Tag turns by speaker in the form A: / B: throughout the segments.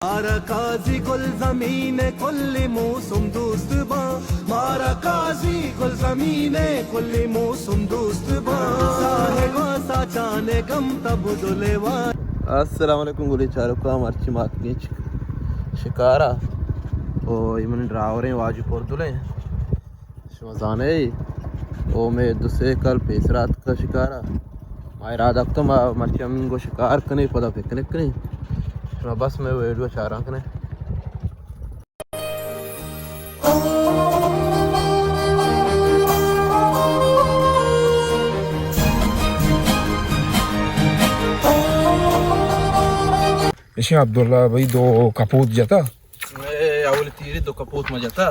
A: मारा काजी गुल जमीने कुल्ली मौसम दोस्त बा मारा काजी गुल जमीने कुल्ली मौसम दोस्त बा साहे वासा चाने गम तब दुलेवा।
B: अस्सलाम वालेकुम गुली चारुका मर्ची मातनीच शिकारा ओ इमन ड्रावरे वाजू पोर्दुले शवजाने ओ में दुसे कल पेसरात का शिकारा माय रात अब तो मर्ची हम को शिकार कने पता पिकनिक कने बस मैं वीडियो चाह रहा हूँ
C: इसे अब्दुल्ला भाई दो कपूत जाता
B: मैं अवल तीरी दो कपूत में जाता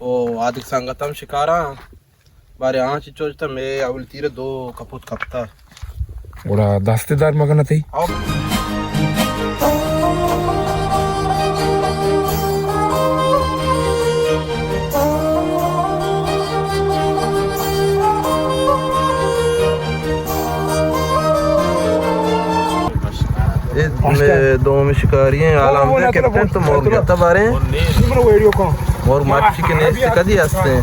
B: ओ आदिक संगतम शिकारा बारे आँच चोचता मैं अवल तीरे दो कपूत कपता
C: बड़ा दास्तेदार मगन थी
B: दो में शिकारी हैं आलम है कैप्टन तो मोर जाता बारे और मच्छी के नेस्ट कदी हंसते हैं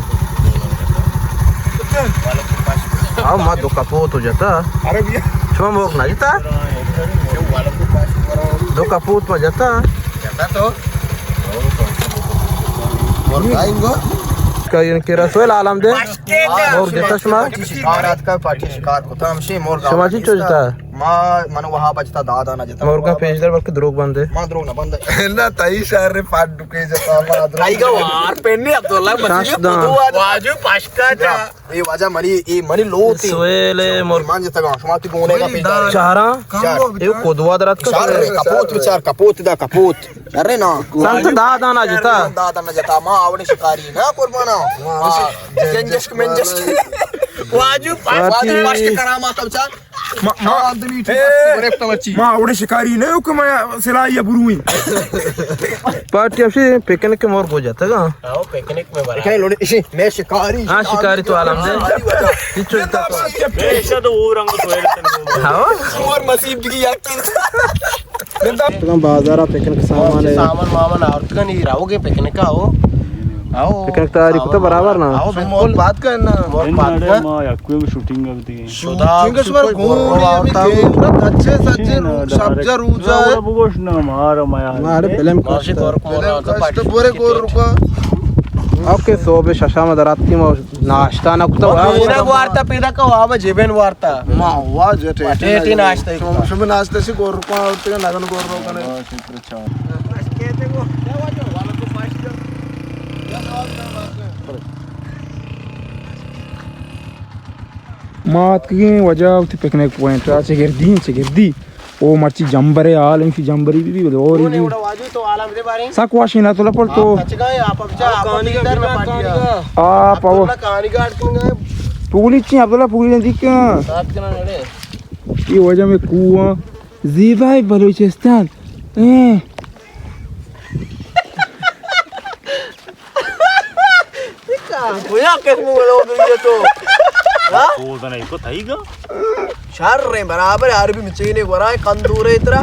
B: आओ माँ दो कपूत हो जाता छुआ मोर ना जाता दो कपूत में जाता तो और खाएंगे का ये केरा सोयल आलम दे मोर जाता शुमा
D: शिकारात का पार्टी शिकार को तम से मोर का
B: समाजी चलता
D: मां मन वहां बचता दादा ना जता
B: मोर का पेजदर वर्क द्रोग बंदे
D: मां द्रोग ना बंद
C: ना तई शहर रे पाट दुके जता मां
D: टाइगर वार पेन्ने अब्दुल्ला मसीह वाजू पाशका जा ये वाजा मनी ये मनी लो थी
B: सोयले मोर
D: मान जता गांव समाती गोने का पेटा
B: चारा ये कोदवा दरात का
D: चार कपूत विचार कपूत दा कपूत अरे ना
B: संत दादा ना जता
D: मां आवड़े शिकारी ना कुर्बाना जंजस मेंजस वाजू पाश के करामा तब चार मां आदमी
C: मां आवड़े शिकारी ने को मैं सिलाई या बुरुई
B: पार्टी अब से पिकनिक के मोर हो जाता का
D: आओ पिकनिक में बारे क्या लोने इसी मैं शिकारी
B: हां शिकारी तो आलम दे चलता
E: पेशा तो वो रंग सोयल
B: हां
D: और मसीब की याकी
B: तो बाजार पिकनिक सामान है
D: सामान मामन और कनी रहोगे पिकनिक आओ आओ
B: पिकनिक तैयारी को तो बराबर ना
D: आओ बिल्कुल बात करना और बात कर
E: मां याक्वे में शूटिंग करती है
D: शुदा पर घूम अच्छे सच्चे सब्जा रूजा
E: है बुगोश ना मार माया
B: मारे फिल्म
D: माशी तौर को कष्ट पूरे को रुका
B: ओके सो बे शशा में दराती में नाश्ता ना कुछ
D: ना वार्ता पैदा का वाव जेबेन वार्ता मां हुआ जटे टेटी नाश्ता शुभ नाश्ते से को रुका होते नगन को रोका ने अच्छा कहते को वाला तो फास्ट
C: मात की वजह थी पिकनिक पॉइंट चिगिरदी ओ मर्ची जंबरे आल इनकी जंबरी भी और
D: वाजू तो आलम दे बारे
C: सक वाशिना तो लपड़ तो
D: सच गए आप अब जा कहानी इधर में पाटिया
C: आप आओ
D: कहानी काट के गए
C: पूरी ची अब्दुल्ला पूरी दी का
D: साथ करना नड़े
C: ये वजह में कुआं जीवाई बलूचिस्तान
D: भैया कैसे लोग ये तो
E: वो तो नहीं को थाईगा
D: शहर रे बराबर अरबी में चीने वराय कंदूरे इतरा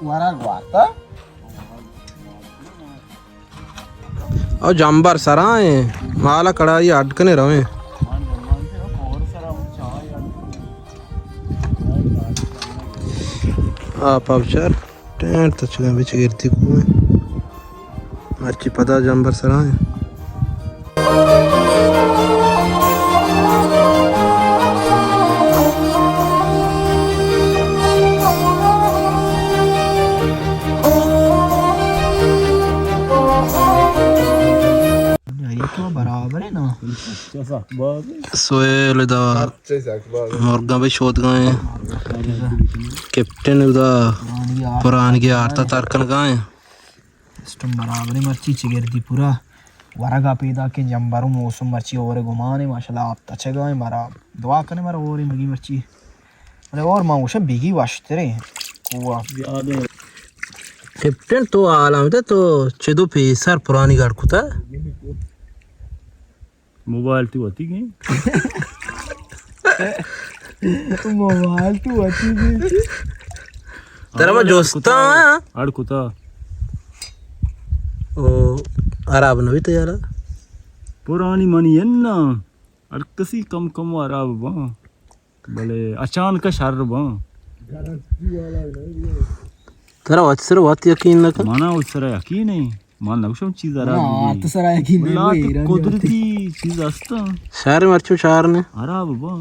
D: वरा वाता
B: और जंबर सराए माला कड़ाई अटकने रहे आप अवसर टेंट तो चुका बिच गिरती कुएं मर्ची पता जंबर सराए
D: बराबर है ना
B: सोयल दा मुर्गा भी शोध गए कैप्टन उदा पुरानी की आरता तारकन गए
D: सिस्टम बराबर है मर्ची चिगिरदी पूरा वरगा पैदा के जंबारू मौसम मर्ची और घुमाने माशाल्लाह आप अच्छे गए मारा दुआ करने मारा और मगी मर्ची अरे और माऊशा बिगी वाशते रे कुआ
B: कैप्टन तो आलम था तो चेदो पेसर पुरानी गाड़ कुता
E: मोबाइल तो होती गई
D: मोबाइल तू अच्छी जी
B: तेरा मैं जोस्ता
E: अड़कुता
B: ओ अरब नवी तो यार
E: पुरानी मनी एन्ना अड़कसी कम कम अरब बा भले अचानक शर बा
B: तेरा वाचसर वात यकीन ना कर
E: माना उसरा यकीन है मान नवशम चीज अरब
D: तो सर है कि
E: नहीं कुदरती चीज असता
B: शहर में अच्छो शहर ने
E: अरब बा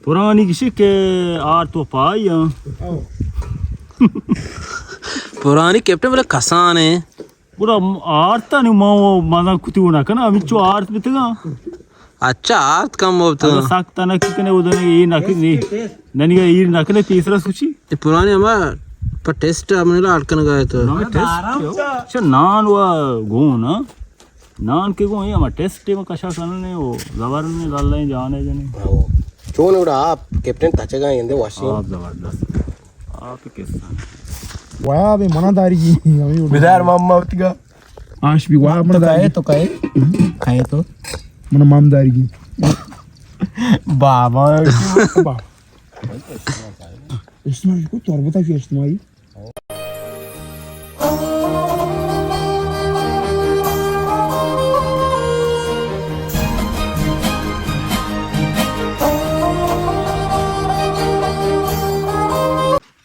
E: पुरानी किसी के आर तो पाई
B: पुरानी कैप्टन बोले खसान है
E: पूरा आरता नहीं माओ माना कुछ होना करना अभी जो आर्त भी था
B: अच्छा आर्त कम होता
E: अगर साक्ता ना कितने उधर ये ना कितने ननी का ये ना कितने तीसरा सूची
B: ये पुरानी हमारा पर टेस्ट हमने ला अटकन गए तो
E: अच्छा नान हुआ गो ना नान के गो ये हमारा टेस्ट में कशा करने वो जबर में डाल रहे जाने जाने
B: क्यों नहीं उड़ा आप कैप्टन ताचेगा इंदे वाशिंग
E: आप जबरदस्त आप किस्सा
C: वाया बे मनादारी की हमें
B: विदार मामा उतगा
C: आश भी वाया मनादारी
D: तो खाए तो
C: मन मामदारी की
D: बाबा
C: बा इस्तेमाल को तो बता कि इस्तेमाल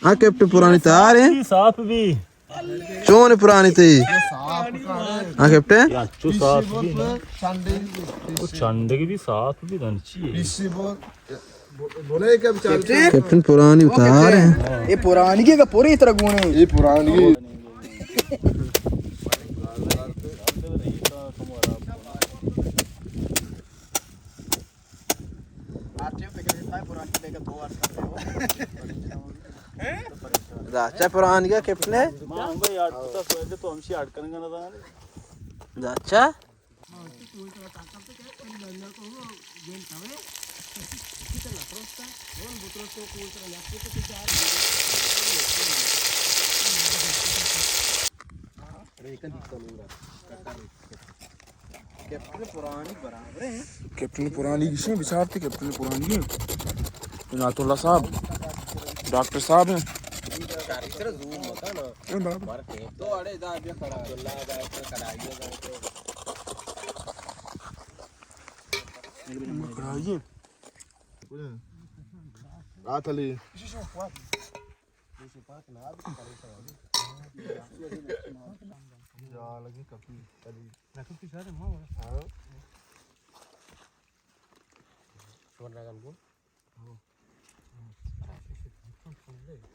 B: हाँ कैप्टन पुरानी तार है
E: साफ भी
B: क्यों नहीं पुरानी थी हाँ कैप्टन
E: अच्छो साफ भी ना वो चंदे की भी साफ भी धनची है
B: कैप्टन पुरानी उतार है
D: ये पुरानी के पूरी तरह गुण है
B: ये पुरानी अच्छा पुरानी क्या कैप्टन है
E: मांगो यार तो सोचे तो हमसे अटकन का ना
B: अच्छा
C: कैप्टन पुरानी किसने विचार थे कैप्टन पुरानी है इनातुल्लाह साहब डॉक्टर साहब हैं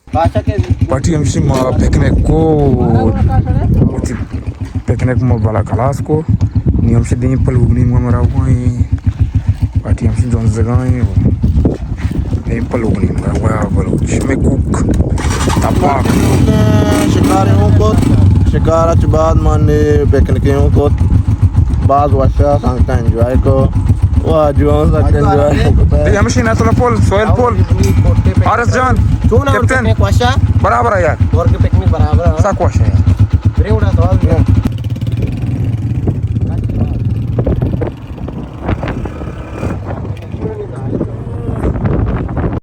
C: पार्टी हमसे पिकनिक को पिकनिक में बड़ा क्लास को नियम से दिन पल उगनी में मरा हुआ है पार्टी हमसे जोन जगह है दिन पल उगनी मरा हुआ है बलूच में कुक तपाक
B: शिकारियों को शिकार के बाद माने पिकनिकों को बाद वाशा सांगता एंजॉय को वाह जुआन सकते एंजॉय
C: ये हमसे ना तो पोल सोयल पोल आरएस जान कैप्टन
D: क्वेश्चन
C: बराबर है यार
D: और के पिकनिक बराबर
C: सा क्वेश्चन है
D: ब्रेक उड़ा सवाल